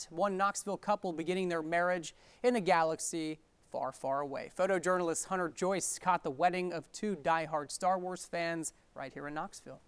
One Knoxville couple beginning their marriage in a galaxy far, far away. Photojournalist Hunter Joyce caught the wedding of two diehard Star Wars fans right here in Knoxville.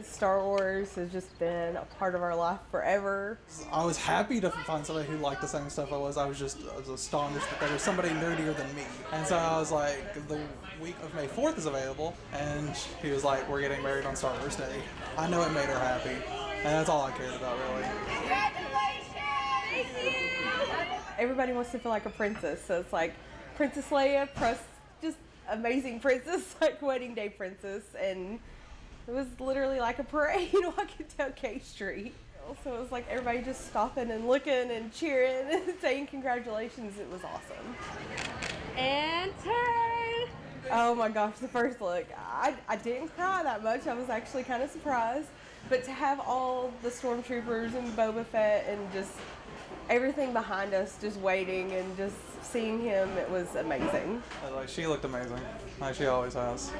Star Wars has just been a part of our life forever. I was happy to find somebody who liked the same stuff I was. I was astonished that there was somebody nerdier than me. And so I was like, the week of May 4th is available, and he was like, we're getting married on Star Wars Day. I know it made her happy, and that's all I cared about, really. Congratulations! Thank you! Everybody wants to feel like a princess, so it's like Princess Leia, just amazing princess, like wedding day princess, and it was literally like a parade walking down K Street. So it was like everybody just stopping and looking and cheering and saying congratulations. It was awesome. And turn! Oh my gosh, the first look. I didn't cry that much. I was actually kind of surprised. But to have all the stormtroopers and Boba Fett and just everything behind us just waiting and just seeing him, it was amazing. Like, she looked amazing, like she always has.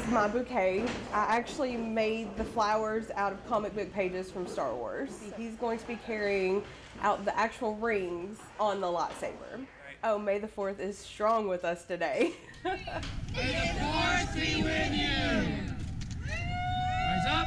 My bouquet, I actually made the flowers out of comic book pages from Star Wars. He's going to be carrying out the actual rings on the lightsaber. Oh, May the 4th is strong with us today. May the 4th be with you! Rise up!